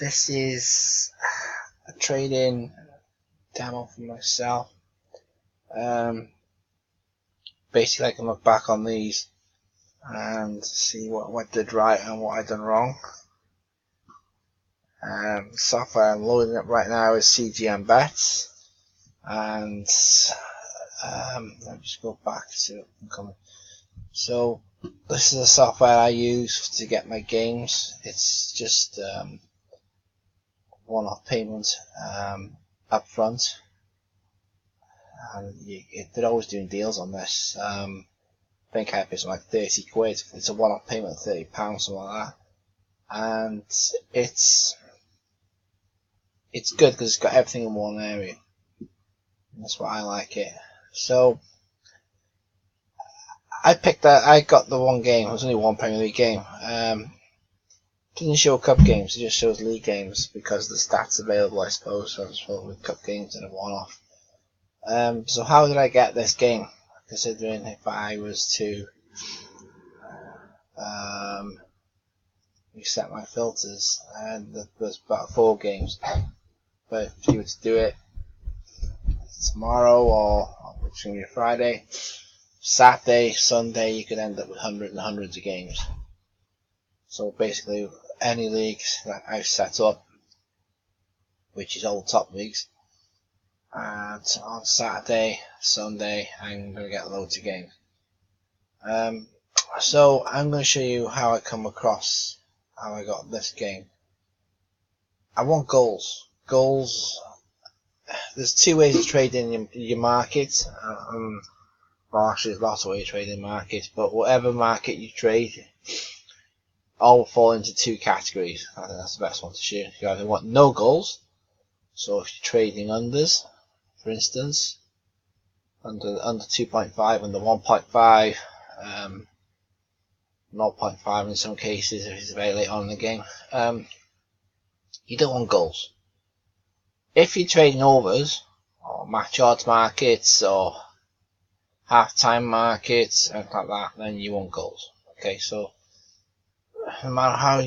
This is a trade-in demo for myself. Basically, I can look back on these and see what I did right and what I done wrong. Software I'm loading up right now is CGM Bets, and let me just go back to coming. So this is the software I use to get my games. It's just one-off payment up front, and they're always doing deals on this. I think I paid something like 30 quid. It's a one-off payment of £30, something like that, and it's good because it's got everything in one area. That's why I like it. So I got the one game. It was only one Premier League game. Doesn't show cup games. It just shows league games because the stats available, I suppose. So it's filled with cup games and a one-off. So how did I get this game? Considering if I was to reset my filters, and there's about 4 games. But if you were to do it tomorrow or which can be Friday, Saturday, Sunday, you could end up with hundreds and hundreds of games. So basically, any leagues that I've set up, which is all top leagues, and on Saturday, Sunday, I'm going to get loads of games. So I'm going to show you how I come across how I got this game. I want goals. There's 2 ways of trading your market. Well, actually, there's lots of ways of trading markets, but whatever market you trade, all fall into 2 categories. I think that's the best one to show. You either want no goals, so if you're trading unders, for instance, under 2.5, under 1.5, 0.5 in some cases if it's very late on in the game, you don't want goals. If you're trading overs, or match odds markets, or half-time markets, and like that, then you want goals. Okay, so no matter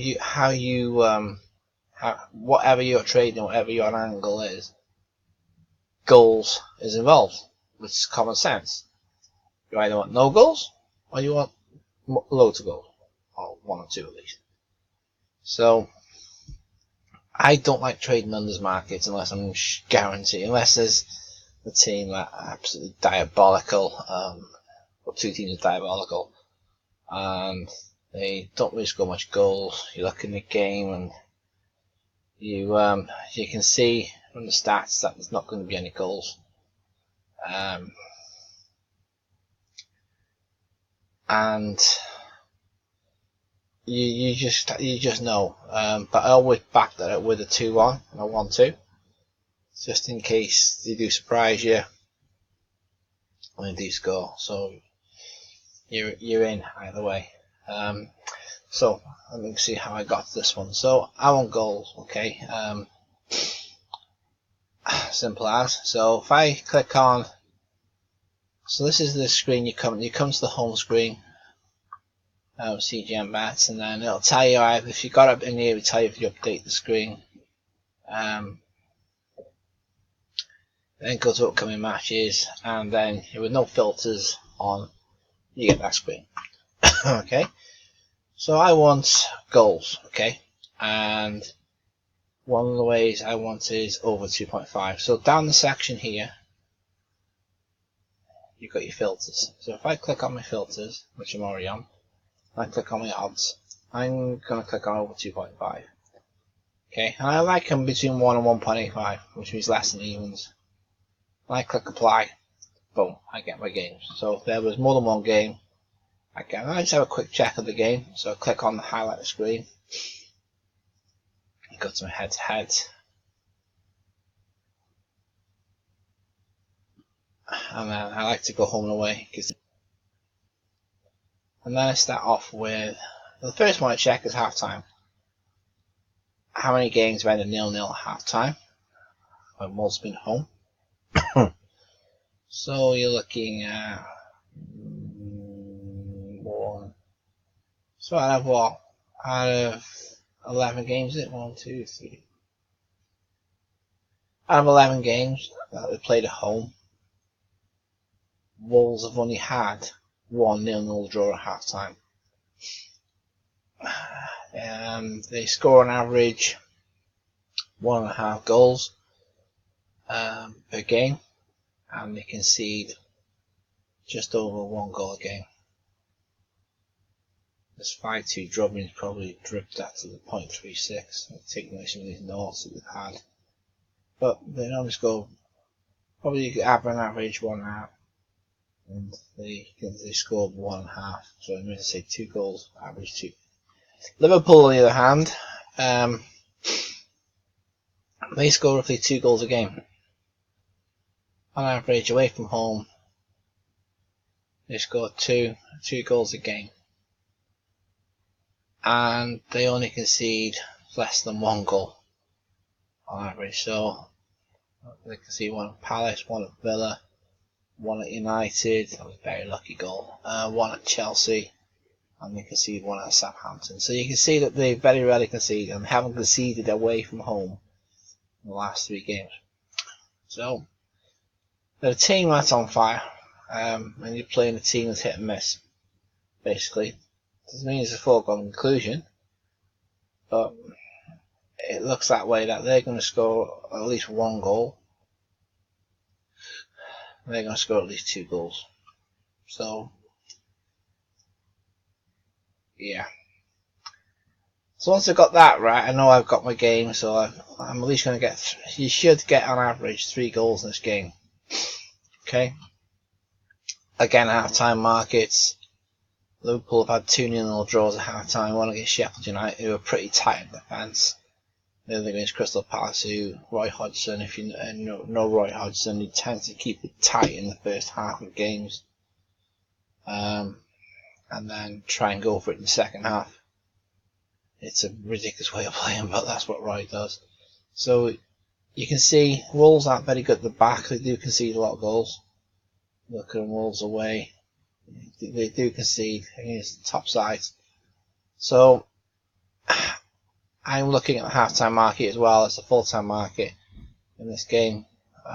whatever you're trading, whatever your angle is, goals is involved, which is common sense. You either want no goals, or you want loads of goals, or 1 or 2 at least. So I don't like trading unders markets unless I'm guaranteed, unless there's a team that are absolutely diabolical, or 2 teams are diabolical, and they don't really score much goals. You look in the game and you can see from the stats that there's not going to be any goals. And you just know. But I always back that up with a 2-1 and a 1-2, just in case they do surprise you when they do score. So you're in either way. So let me see how I got this one. So I want goals. Okay. Simple as. So if I click on, so this is the screen you come to the home screen. CGM Bets, and then it'll tell you if you got up in here, it'll tell you if you update the screen. Then go to upcoming matches, and then with no filters on, you get that screen. Okay, so I want goals. Okay, and one of the ways I want is over 2.5. So down the section here, you've got your filters. So if I click on my filters, which I'm already on, I click on my odds, I'm going to click on over 2.5. Okay, and I like them between 1 and 1.85, which means less than evens. And I click apply, boom, I get my games. So if there was more than one game, I just have a quick check of the game. So I click on the highlight screen, go to my head-to-head, and then I like to go home and away. And then I start off with, the first one I check is halftime. How many games have ended 0-0 at halftime when Wolves been home? So you're looking at one. So out of 11 games, is it? 1, 2, 3. Out of 11 games that we played at home, Wolves have only had 1-0 draw at half time. They score on average 1.5 goals per game, and they concede just over 1 goal a game. This 5-2 drubbing probably dripped that to the 0.36, taking away some of these noughts that they've had. But they normally score probably have an average 1.5, and they score 1.5. So I'm going to say 2 goals, average 2. Liverpool, on the other hand, they score roughly 2 goals a game. On average, away from home, they score 2 goals a game. And they only concede less than 1 goal on average. So they concede 1 at Palace, 1 at Villa, 1 at United, that was a very lucky goal, 1 at Chelsea, and they concede 1 at Southampton. So you can see that they very rarely concede, and they haven't conceded away from home in the last 3 games. So they're a team that's on fire, and you're playing a team that's hit and miss, basically. Doesn't mean it's a foregone conclusion, but it looks that way, that they're going to score at least 1 goal. They're going to score at least 2 goals. So, yeah. So once I've got that right, I know I've got my game, so I'm at least going to get, you should get on average 3 goals in this game. Okay? Again, half-time markets. Liverpool have had 2-0 draws at half-time, 1 against Sheffield United, who are pretty tight in defence. The other against Crystal Palace, who Roy Hodgson, if you know Roy Hodgson, he tends to keep it tight in the first half of games, and then try and go for it in the second half. It's a ridiculous way of playing, but that's what Roy does. So you can see Wolves aren't very good at the back. They do concede a lot of goals. Look at them, Wolves away. They do concede against the top sides. So I'm looking at the half-time market as well as the full-time market in this game.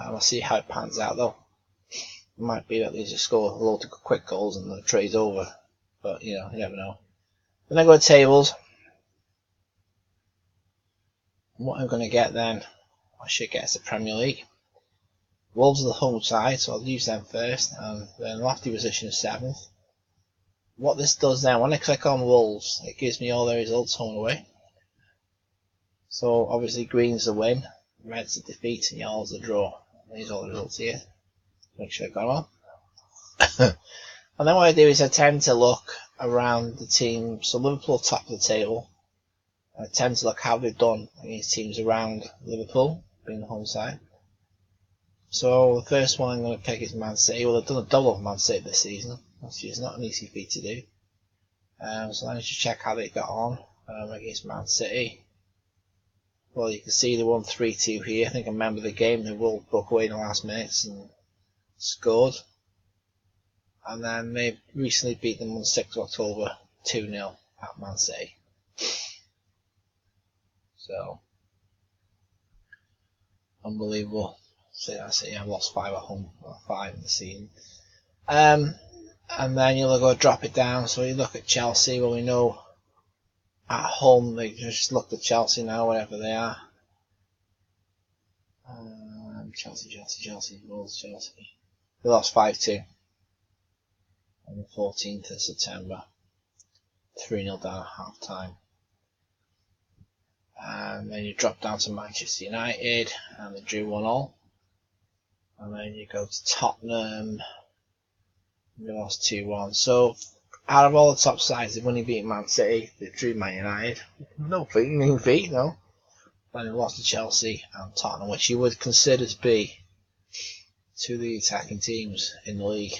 We'll see how it pans out, though. It might be that they just score a load of quick goals and the trade's over, but you never know. Then I go to tables. What I'm going to get then, I should get is the Premier League. Wolves are the home side, so I'll use them first, and they're in lofty position of 7th. What this does then, when I click on Wolves, it gives me all their results home and away. So obviously green's the win, red's the defeat, and yellow's the draw. These are all the results here. Make sure I've got them all. And then what I do is I tend to look around the team. So Liverpool top of the table. I tend to look how they've done against teams around Liverpool, being the home side. So the first one I'm going to pick is Man City. Well, they've done a double of Man City this season, which is not an easy feat to do. So let's just check how they got on against Man City. Well, you can see they won 3-2 here. I think I remember the game. They Wolves broke away in the last minutes and scored. And then they recently beat them on the 6th of October 2-0 at Man City. So, unbelievable. So that's it. I've lost 5 at home, or 5 in the season. And then you'll go drop it down. So you look at Chelsea. Well, we know at home they just look at Chelsea now, whatever they are. Chelsea, Wolves, Chelsea. They lost 5-2 on the 14th of September. 3-0 down at half time. And then you drop down to Manchester United, and they drew 1-1. And then you go to Tottenham, they lost 2-1. So, out of all the top sides, they've only beaten Man City, they drew Man United. No mean feat, no. Then they lost to Chelsea and Tottenham, which you would consider to be 2 of the attacking teams in the league.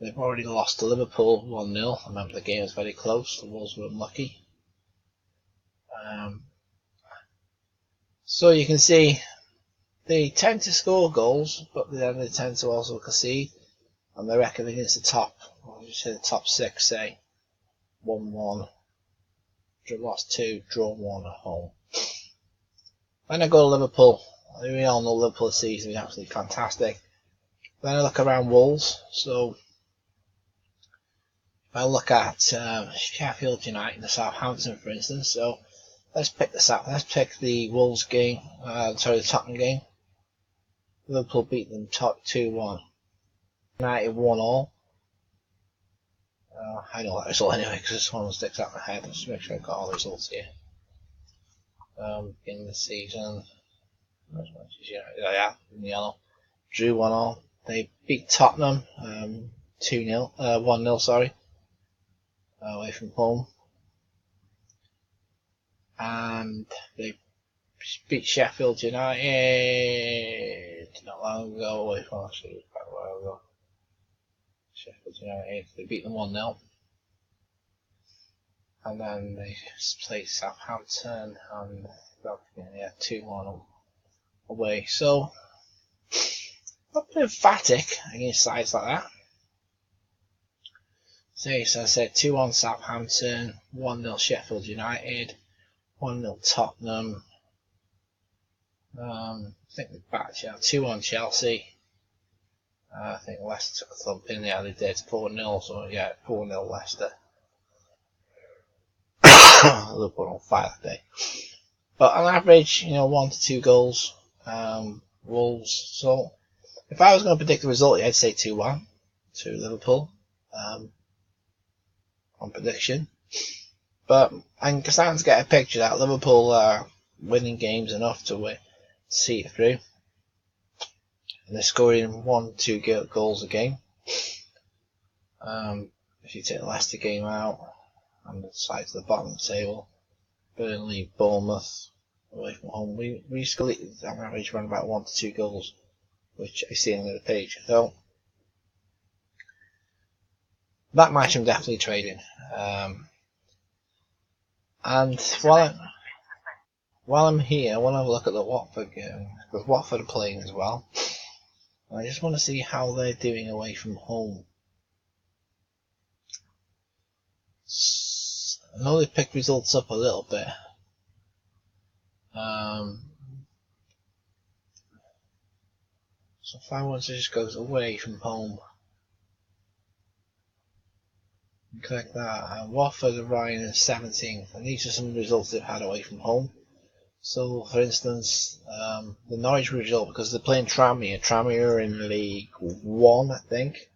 They've already lost to Liverpool 1-0. I remember the game was very close, the Wolves were unlucky. So you can see they tend to score goals, but then they tend to also concede. And they reckon against the top, or you say the top 6, say 1-1, lost 2, drawn 1 at home. Then I go to Liverpool. We all know Liverpool this season is absolutely fantastic. Then I look around Wolves. So if I look at Sheffield United and Southampton, for instance. So let's pick the Wolves game. The Tottenham game. Liverpool beat them 2-1. United 1-all. I know that result anyway because this one sticks out in my head. Let's make sure I've got all the results here. Beginning of the season. Yeah, in yellow. Drew 1-all. They beat Tottenham 1-0, sorry. Away from home. And they beat Sheffield United not long ago, away from actually quite a while ago. Sheffield United, they beat them 1-0. And then they played Southampton and 2-1 away. So not been emphatic against sides like that. So as I said, 2-1 Southampton, 1-0 Sheffield United, 1-0 Tottenham. I think they backed out 2-1 Chelsea. I think Leicester took a thumping. Yeah, they did 4-0. So yeah, 4-0 Leicester. Liverpool on fire that day. But on average, 1 to 2 goals. Wolves. So if I was going to predict the result, I'd say 2-1 to Liverpool. On prediction. But I'm starting to get a picture that Liverpool are winning games enough to see it through. And they're scoring 1-2 goals a game. If you take the Leicester game out, and the sides of the bottom of the table, Burnley, Bournemouth, away from home, we score on average around about 1 to 2 goals, which I see on the page. So that match I'm definitely trading. And while I'm here, I want to have a look at the Watford game, because Watford are playing as well. I just want to see how they're doing away from home. I know they picked results up a little bit. So if I want to just go away from home, click that. Watford are running in 17th, and these are some results they've had away from home. So, for instance, the Norwich result, because they're playing Tranmere. Tranmere are in League 1, I think.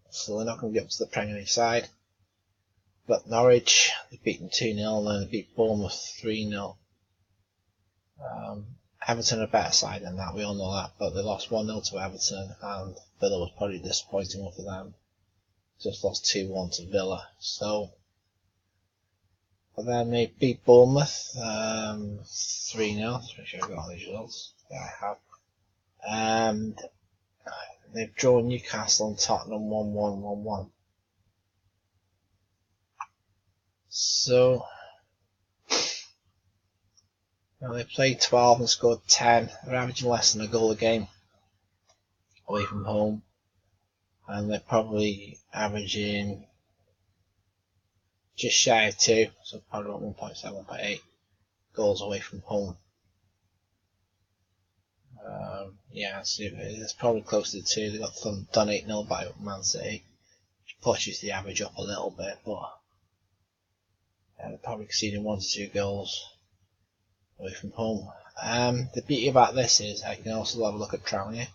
So they're not going to get up to the Premier League side. But Norwich, they beat them 2-0, and then they beat Bournemouth 3-0. Everton are a better side than that, we all know that, but they lost 1-0 to Everton, and Villa was probably a disappointing one for them. Just lost 2-1 to Villa. So, but then they beat Bournemouth 3-0. Let's make sure I've got all these results. Yeah, I have. And they've drawn Newcastle and Tottenham 1-1, 1-1. So, they played 12 and scored 10. They're averaging less than a goal a game away from home. And they're probably averaging just shy of 2, so probably about 1.7, 1.8 goals away from home. Yeah, so it's probably close to 2. They got done 8-0 by Man City, which pushes the average up a little bit, but they're probably conceding 1 to 2 goals away from home. The beauty about this is I can also have a look at Tranmere.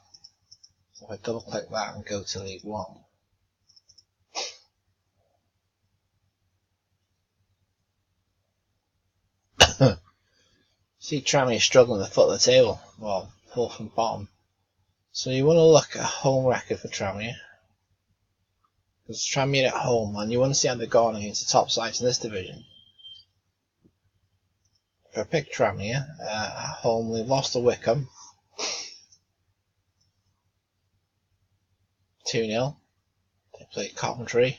So if I double click that and go to League 1, see Tranmere struggling at the foot of the table, well, 4th from bottom. So you want to look at home record for Tranmere, because Tranmere at home, and you want to see how they're going against the top sides in this division. If I pick Tranmere at home, they've lost to Wickham 2-0. They played Coventry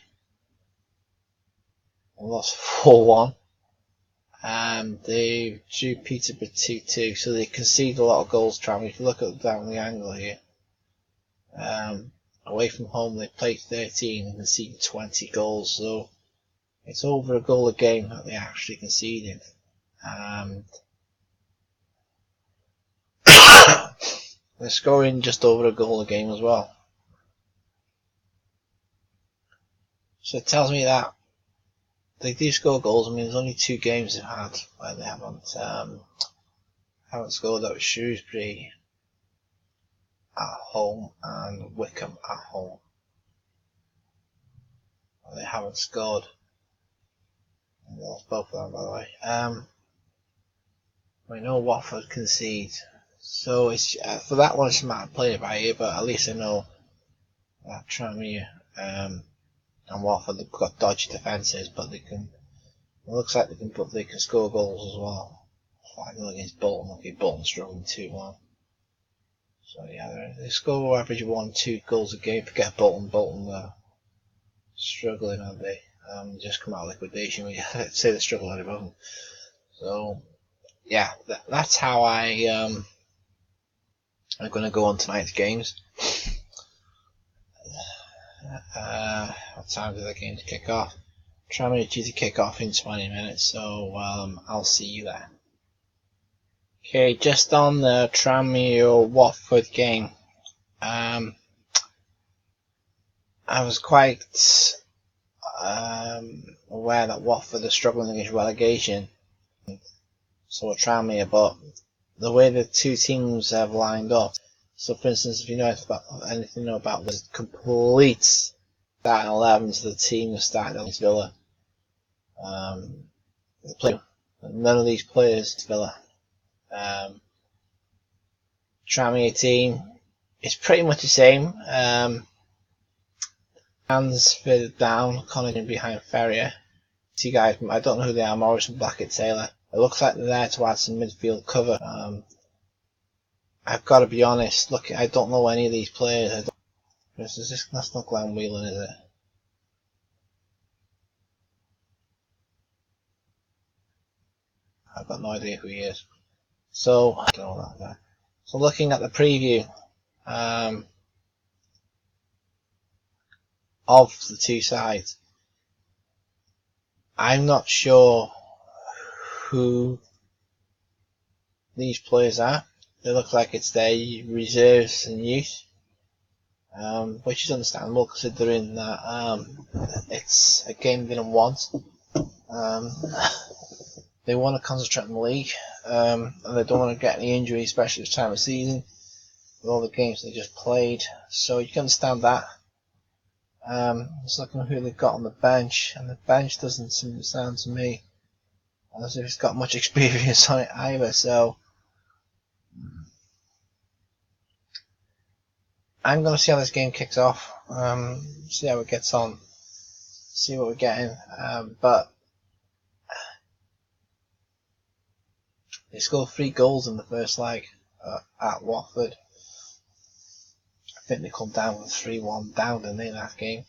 and lost 4-1. They drew Peterborough 2-2, so they conceded a lot of goals. Tranmere, if you look at down the angle here, away from home they played 13 and conceded 20 goals. So It's over a goal a game that they actually conceded. And they're scoring just over a goal a game as well. So it tells me that they do score goals. I mean, there's only 2 games they've had where they haven't scored. That was Shrewsbury at home and Wycombe at home. They haven't scored. And they lost both of them, by the way. We know Watford concede, so it's for that one it's a matter of playing it by ear. But at least I know that Tranmere and Watford, they've got dodgy defences, but they can. It looks like they can score goals as well. 5-0 against Bolton. Okay, Bolton struggling 2-1. So yeah, they score average of 1-2 goals a game. Forget Bolton. Bolton struggling, aren't they? Just come out of liquidation. We say they're struggling at the moment. So yeah, that's how I'm going to go on tonight's games. What time do the games kick off? Tranmere due to kick off in 20 minutes, so I'll see you there. Okay, just on the Tranmere Watford game, I was quite aware that Watford are struggling against relegation, so are Tranmere, but the way the two teams have lined up, so for instance, if you know anything about the complete starting 11 to the team that started against Villa, none of these players Villa. Tranmere team is pretty much the same. Hands further down, Connaughton behind Ferrier. See guys, I don't know who they are, Morrison, Blackett, Taylor. It looks like they're there to add some midfield cover. I've got to be honest, look, I don't know any of these players. That's not Glenn Whelan, is it? I've got no idea who he is. So, I don't know that guy. So looking at the preview of the two sides, I'm not sure who these players are. They look like it's their reserves and youth, which is understandable considering that it's a game they don't want. They want to concentrate on the league, and they don't want to get any injuries, especially this time of season with all the games they just played. So you can understand that. Just looking at who they've got on the bench, and the bench doesn't sound to me as if it's got much experience on it either. So I'm going to see how this game kicks off, see how it gets on, see what we're getting. But they scored 3 goals in the first leg at Watford. I think they come down with 3-1 down, didn't they, in that game?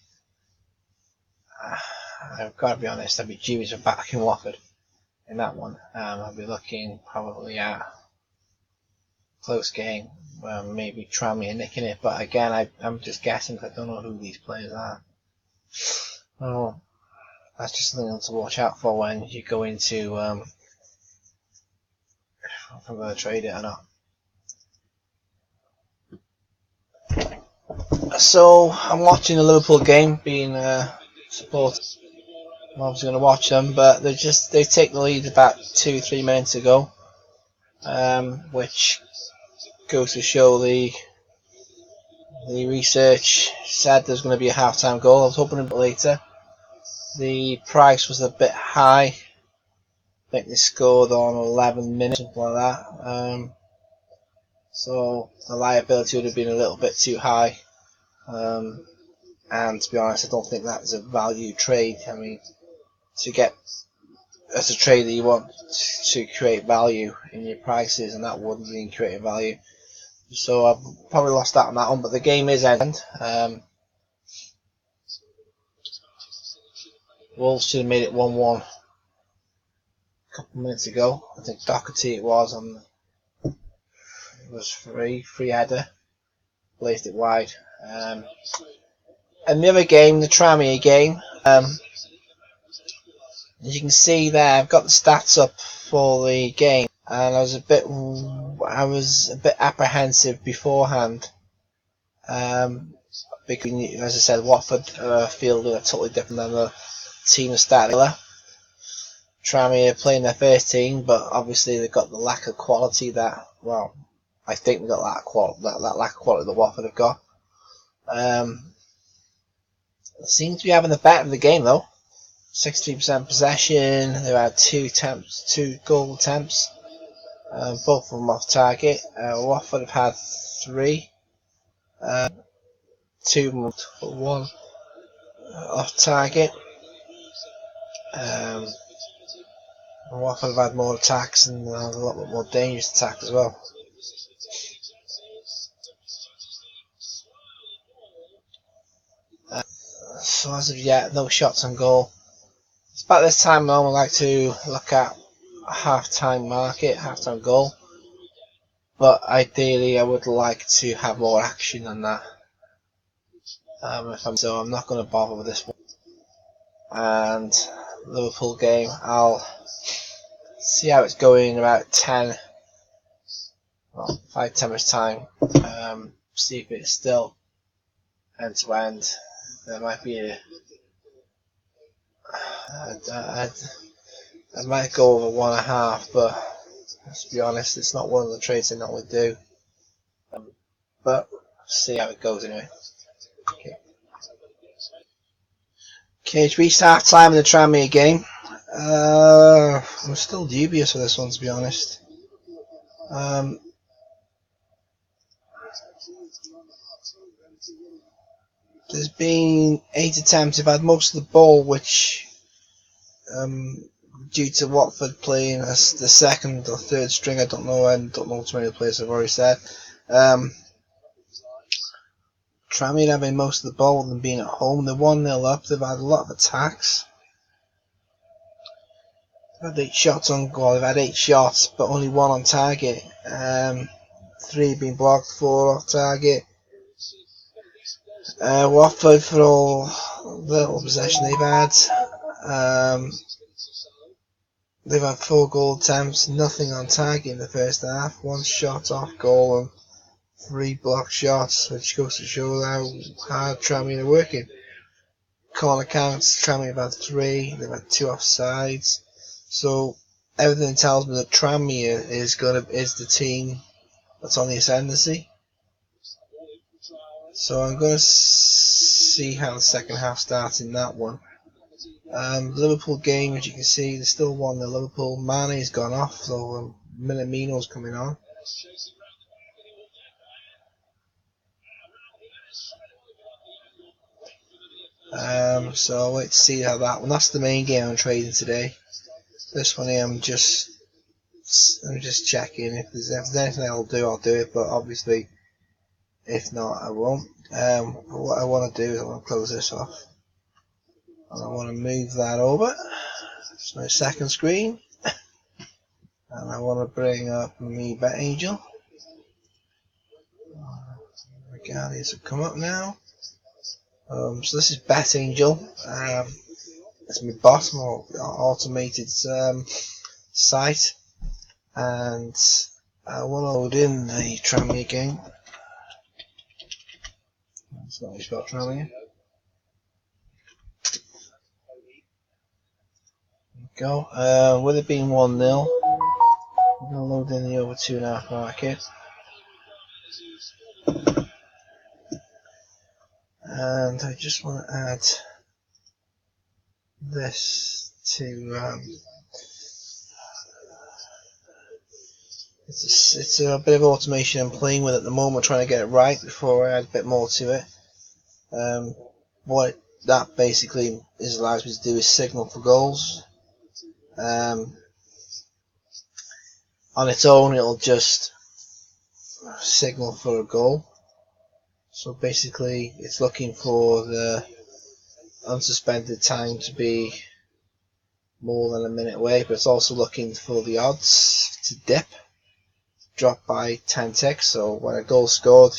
I've got to be honest, I'd be dubious of backing Watford in that one. I'll be looking probably at a close game, maybe Tranmere nicking it, but again, I'm just guessing because I don't know who these players are. Oh, that's just something to watch out for when you go into if I'm going to trade it or not. So I'm watching the Liverpool game, being supported. I'm obviously going to watch them, but they take the lead about 2-3 minutes ago, which goes to show the research said there's going to be a half-time goal. I was hoping a bit later. The price was a bit high. I think they scored on 11 minutes, something like that. So the liability would have been a little bit too high. And to be honest, I don't think that is a value trade. I mean, as a trader, you want to create value in your prices, and that wouldn't really create value. So I've probably lost out on that one, but the game is end. Wolves should have made it 1-1 a couple of minutes ago. I think Doherty it was free header, blazed it wide. And the other game, the Tranmere game, As you can see there, I've got the stats up for the game, and I was a bit apprehensive beforehand, because, as I said, Watford fielded a totally different than the team that started. Tranmere playing their first team, but obviously they've got the lack of quality that, well, I think they've got that lack of quality that Watford have got. They seem to be having the better of the game though. 63% possession. They've had two goal attempts, both of them off target. Watford have had 3, 2 of them for 1 off target. Watford have had more attacks and a lot more dangerous attacks as well. So as of yet, no shots on goal. It's about this time I would like to look at a half-time market, half-time goal. But ideally, I would like to have more action than that. So I'm not going to bother with this one. And Liverpool game, I'll see how it's going in about 5-10 minutes time. See if it's still end to end. There might be I might go over 1.5, but let's be honest, it's not one of the trades I normally do. But see how it goes anyway. Okay, it's reached half time in the Tranmere game. I'm still dubious for this one, to be honest. There's been 8 attempts. They've had most of the ball, which, due to Watford playing as the second or third string, I don't know too many players I've already said. Tranmere having most of the ball and being at home. They're 1-0 up. They've had a lot of attacks. They've had 8 shots on goal. They've had 8 shots, but only 1 on target. 3 being blocked, 4 off target. Watford, for all the little possession they've had, they've had 4 goal attempts, nothing on target in the first half. 1 shot off goal and 3 blocked shots, which goes to show how hard Tranmere are working. Corner counts, Tranmere have had 3, they've had 2 offsides. So everything tells me that Tranmere is the team that's on the ascendancy. So I'm going to see how the second half starts in that one. Liverpool game, as you can see, they still won the Liverpool. Mane's gone off, so Minamino's coming on. So I'll wait to see how that one. That's the main game I'm trading today. This one here, I'm just checking if there's anything I'll do it. But obviously, if not, I won't. What I want to do is I want to close this off, and I want to move that over. It's my second screen, and I want to bring up me BetAngel. These have come up now. So this is BetAngel. It's my bot, more automated site, and I want to load in the Tranmere game. That's not how you spell Tranmere. Go. With it being 1-0, I'm going to load in the over 2.5 market. And I just want to add this to it's a bit of automation I'm playing with at the moment, trying to get it right before I add a bit more to it. What that basically allows me to do is signal for goals. On its own, it'll just signal for a goal. So basically, it's looking for the unsuspended time to be more than a minute away, but it's also looking for the odds to drop by 10 ticks. So when a goal scored,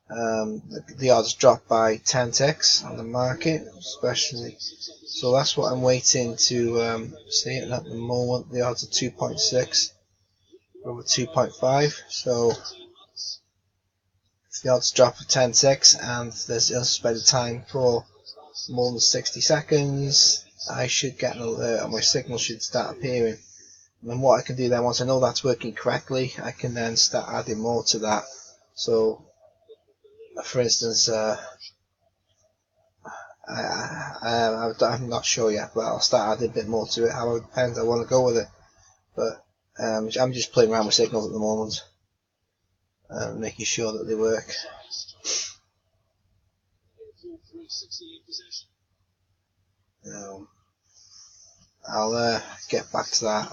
The odds dropped by 10 ticks on the market, especially. So that's what I'm waiting to see. And at the moment, the odds are 2.6 over 2.5. So if the odds drop for 10 ticks and there's unsuspended time for more than 60 seconds, I should get an alert and my signal should start appearing. And then what I can do then, once I know that's working correctly, I can then start adding more to that. So, for instance, I'm not sure yet, but I'll start adding a bit more to it. How it depends, I want to go with it. But I'm just playing around with signals at the moment, making sure that they work. I'll get back to that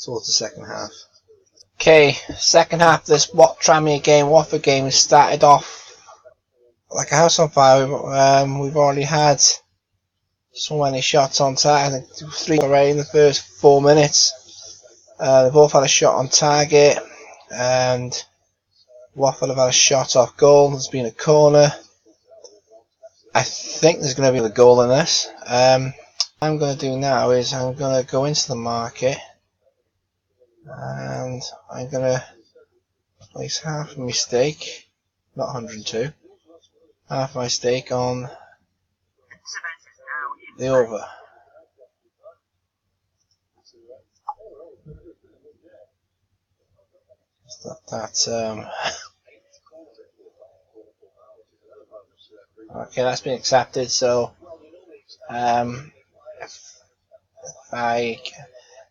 towards the second half. Okay, second half of this Tranmere game, Watford game, has started off like a house on fire. We've already had so many shots on target. I think 3 already in the first 4 minutes. They've both had a shot on target, and Watford have had a shot off goal. There's been a corner. I think there's going to be a goal in this. What I'm going to do now is I'm going to go into the market, and I'm going to place half my stake, not 102, half my stake on the over. Okay, that's been accepted. So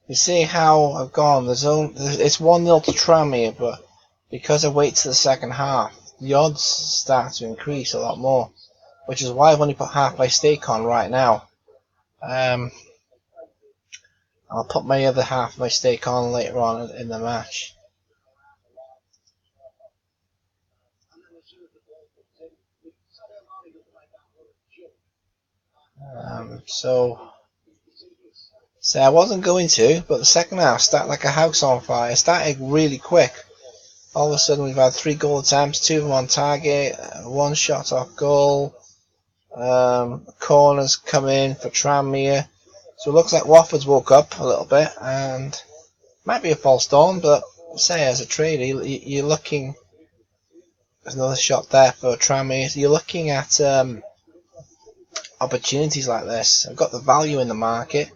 you see how I've gone. It's 1-0 to Tranmere, but because I wait to the second half, the odds start to increase a lot more, which is why I've only put half my stake on right now. I'll put my other half of my stake on later on in the match. So I wasn't going to, but the second half started like a house on fire. It started really quick. All of a sudden we've had 3 goal attempts, 2 of them on target, 1 shot off goal. Corners come in for Tranmere. So it looks like Watford's woke up a little bit, and might be a false dawn, but say as a trader, you're looking. There's another shot there for Tranmere. So you're looking at opportunities like this. I've got the value in the market.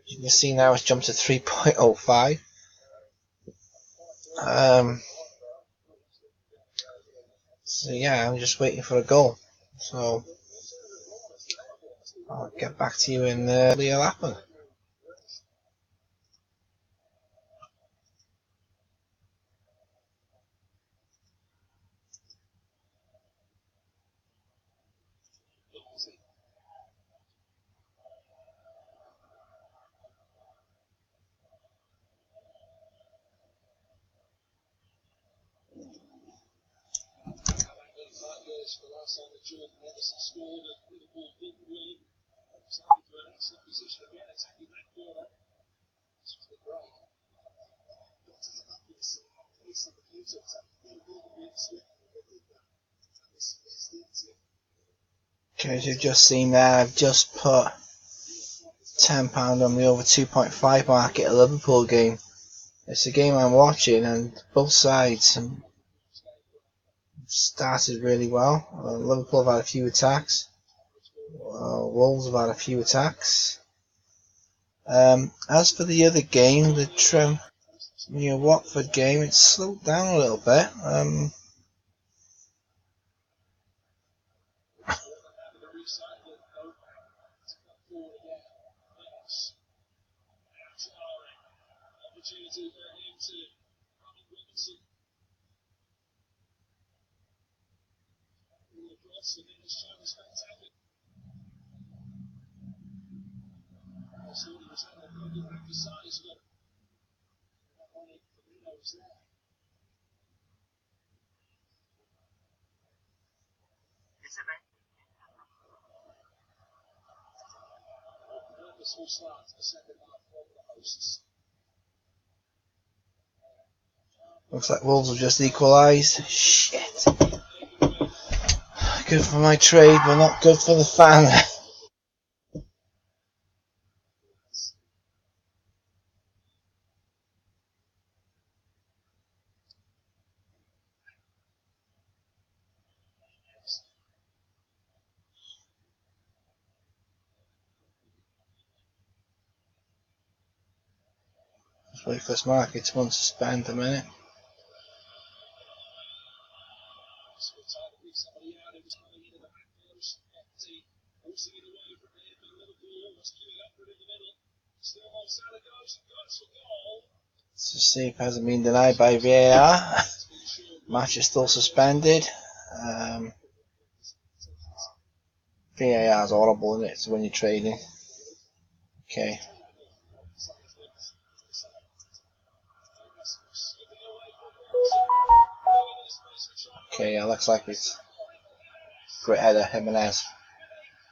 You can see now it's jumped to 3.05. So yeah, I'm just waiting for a goal. So I'll get back to you in it'll happen. Okay, as you've just seen there, I've just put £10 on the over 2.5 market at Liverpool game. It's a game I'm watching, and both sides started really well. Liverpool have had a few attacks. Wolves have had a few attacks. As for the other game, the Watford game, it slowed down a little bit. Looks like Wolves have just equalised. Shit. Good for my trade, but not good for the fan. Just wait for this market to unsuspend a minute. Let's just see if it hasn't been denied by VAR. Match is still suspended. VAR is horrible, isn't it? It's when you're trading. Okay. Okay, yeah, looks like it's great header, Jimenez.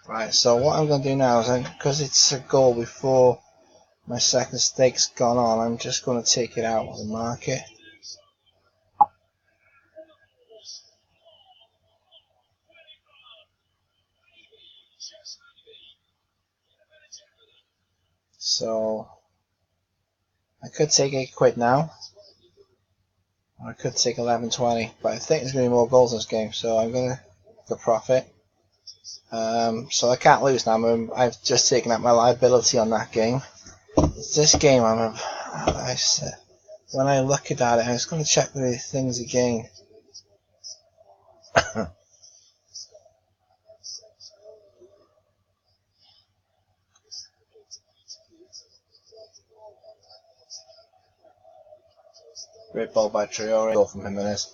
Right, so what I'm going to do now is, because it's a goal before my second stake's gone on, I'm just going to take it out of the market. So I could take £8 now, or I could take 11.20, but I think there's going to be more goals in this game, so I'm going to go profit. So I can't lose now. I've just taken out my liability on that game. It's this game when I look at it, I was going to check the things again. Great ball by Traore. Goal from Jimenez.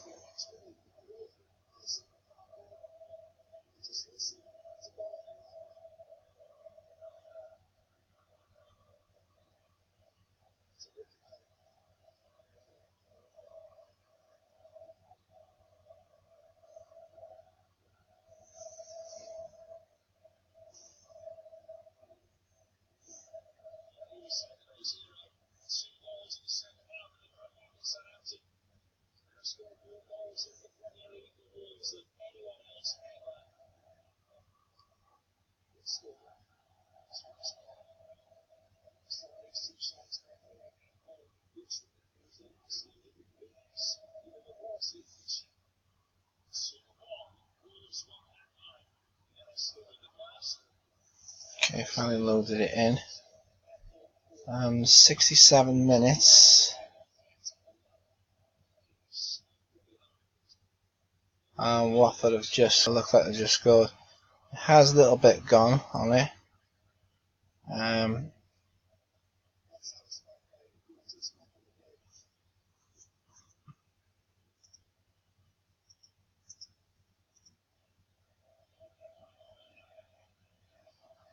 Okay, finally loaded it in. 67 minutes. Watford have just looked like they just scored. It has a little bit gone on it.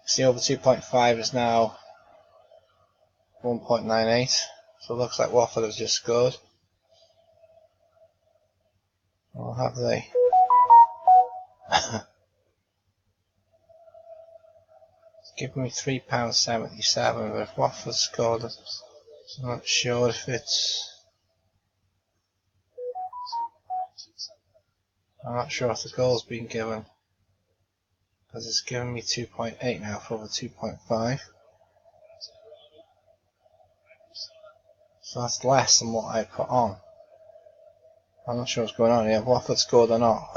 See, over 2.5 is now 1.98. So it looks like Watford have just scored. Or have they? Give me £3.77, but if Watford scored, I'm not sure if it's. I'm not sure if the goal's been given, because it's giving me 2.8 now for over 2.5. So that's less than what I put on. I'm not sure what's going on here. If Watford scored or not.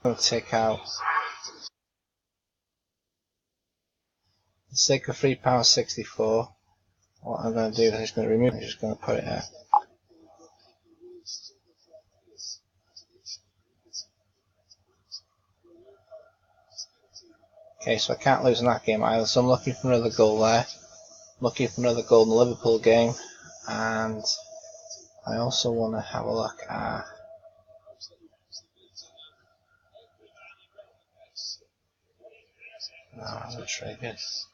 I'm going to take out. For the sake of £3.64, what I'm going to do is I'm just going to remove it. I'm just going to put it out. Okay, so I can't lose in that game either, so I'm looking for another goal there. Looking for another goal in the Liverpool game, and I also want to have a look at the triggers.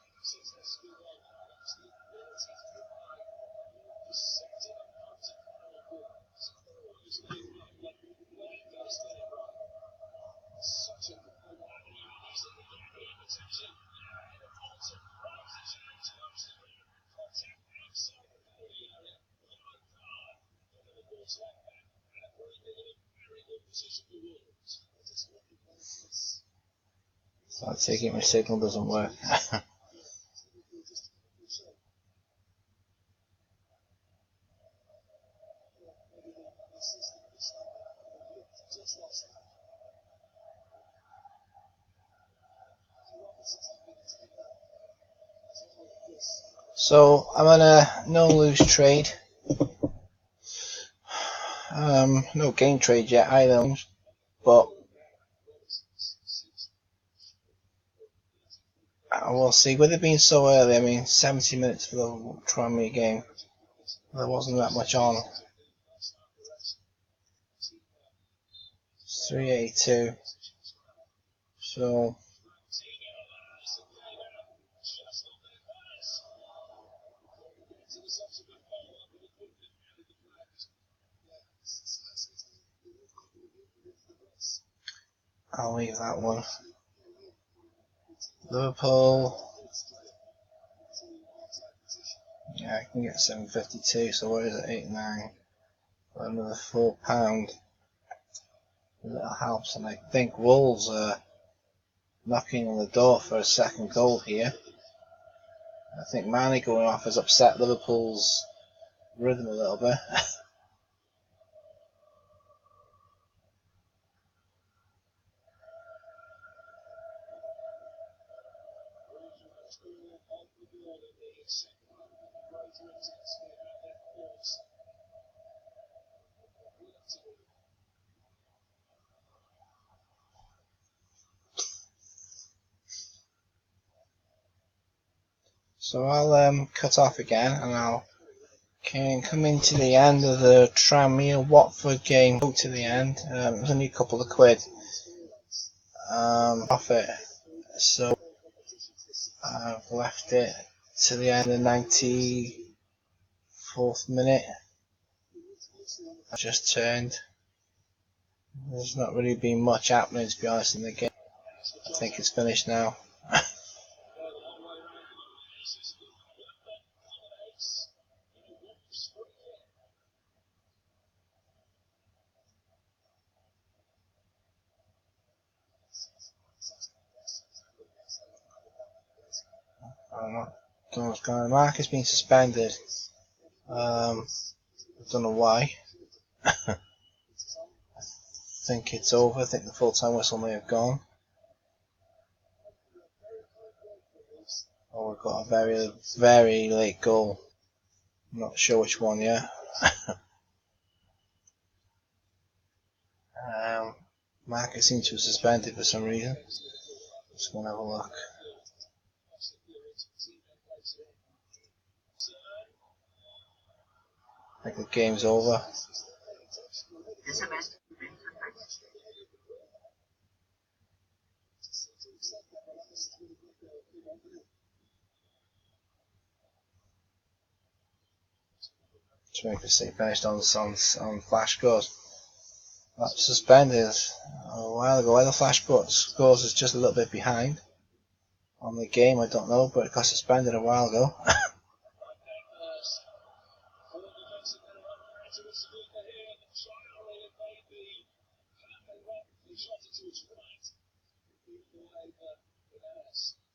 So I take it my signal doesn't work. So I'm on a no-lose trade. No gain trade yet either, but I will see. With it being so early, I mean 70 minutes for the Tranmere game, there wasn't that much on. 382. So I'll leave that one. Liverpool. Yeah, I can get 752. So what is it? 89. Another £4. That helps, and I think Wolves are knocking on the door for a second goal here. I think Mane going off has upset Liverpool's rhythm a little bit. So I'll cut off again, and I'll come into the end of the Tranmere Watford game. Go to the end. It was only a couple of quid off it, so I've left it to the end of the 94th minute. I've just turned. There's not really been much happening, to be honest, in the game. I think it's finished now. I don't know what's going on. Mark has been suspended. I don't know why. I think it's over. I think the full-time whistle may have gone. Oh, we've got a very, very late goal. I'm not sure which one yet. Marcus seems to have suspended for some reason. Just going to have a look. I think the game's over. To make us see finished on flash scores. That's suspended a while ago. Why the flash scores is just a little bit behind on the game, I don't know, but it got suspended a while ago.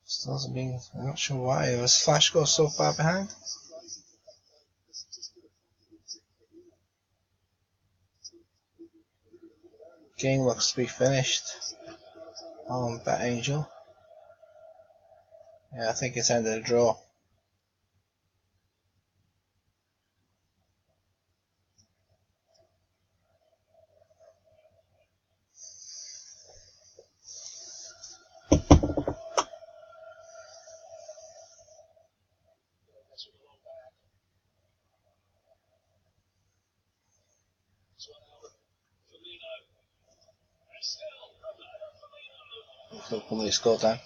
Still doesn't mean, I'm not sure why. It was flash score so far behind. Game looks to be finished on BetAngel. Yeah, I think it's ended a draw. Hopefully score time.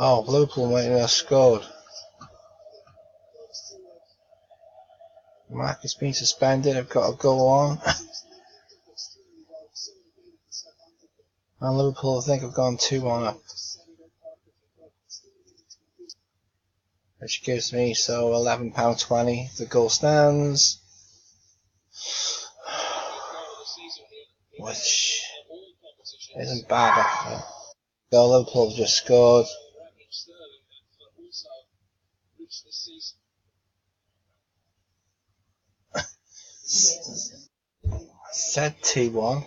Oh, Liverpool might have scored. Marcus been suspended. I've got to go on. And Liverpool, I think, have gone 2-1 up. Which gives me, so £11.20. The goal stands. Which isn't bad, actually. So Liverpool just scored. Said 2-1.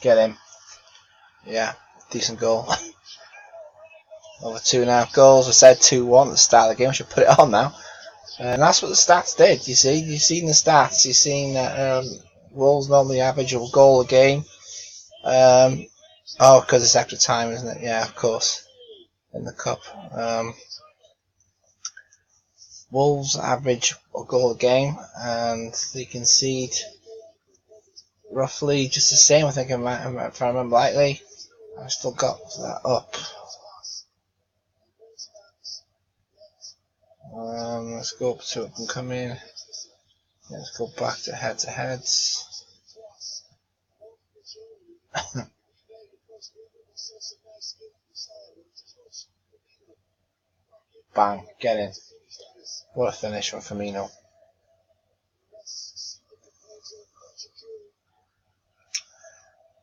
Get him. Yeah, decent goal. Over 2.5 goals. I said 2-1 at the start of the game. I should put it on now. And that's what the stats did. You see, you've seen the stats. You've seen that Wolves normally average a goal a game. Oh, because it's extra time, isn't it? Yeah, of course. In the cup. Wolves average a goal a game, and they concede roughly just the same. I think, if I remember rightly. I've still got that up. Let's go up to it and come in. Let's go back to heads. Bang, get in. What a finish from Firmino.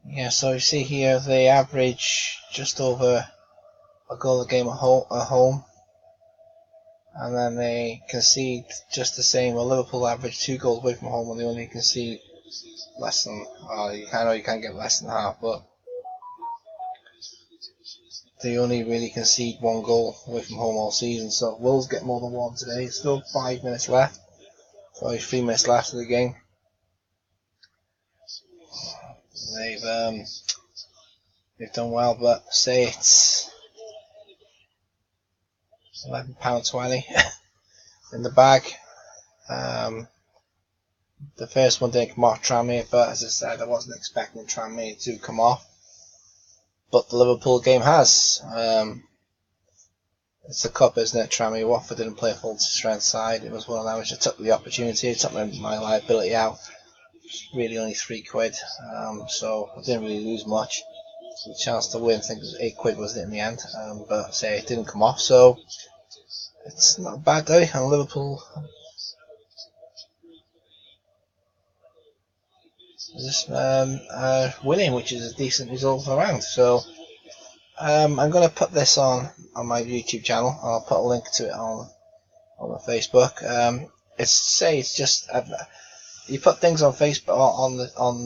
Yeah, so you see here they average just over a goal a game at home. And then they concede just the same. Well, Liverpool average 2 goals away from home, and they only concede less than. You can't get less than half, but they only really concede 1 goal away from home all season. So Wolves get more than 1 today. Still 5 minutes left. Probably 3 minutes left of the game. They've done well, but say it's £11.20 in the bag. The first one didn't come off Tranmere, but as I said, I wasn't expecting Tranmere to come off. But the Liverpool game has. It's the cup, isn't it? Tranmere Watford didn't play a full strength side. It was one of them which I took the opportunity, took my liability out. Really only £3, so I didn't really lose much. The chance to win, I think it was £8 was it in the end, but say it didn't come off, so it's not a bad day. And Liverpool just winning, which is a decent result around. So I'm going to put this on my YouTube channel. I'll put a link to it on the Facebook. It's just you put things on Facebook on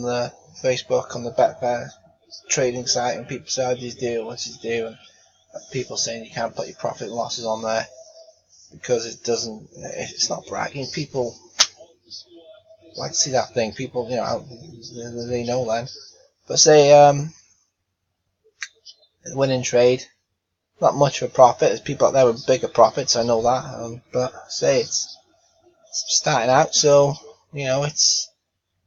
the Facebook on the Betfair trading site, and people say, "How do you do? What do you do?" And people saying you can't put your profit and losses on there because it's not bragging. People like to see that thing. People, they know then. But say winning trade, not much of a profit. There's people out there with bigger profits. I know that. But say it's starting out, so it's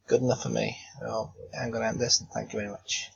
good enough for me. So I'm going to end this, and thank you very much.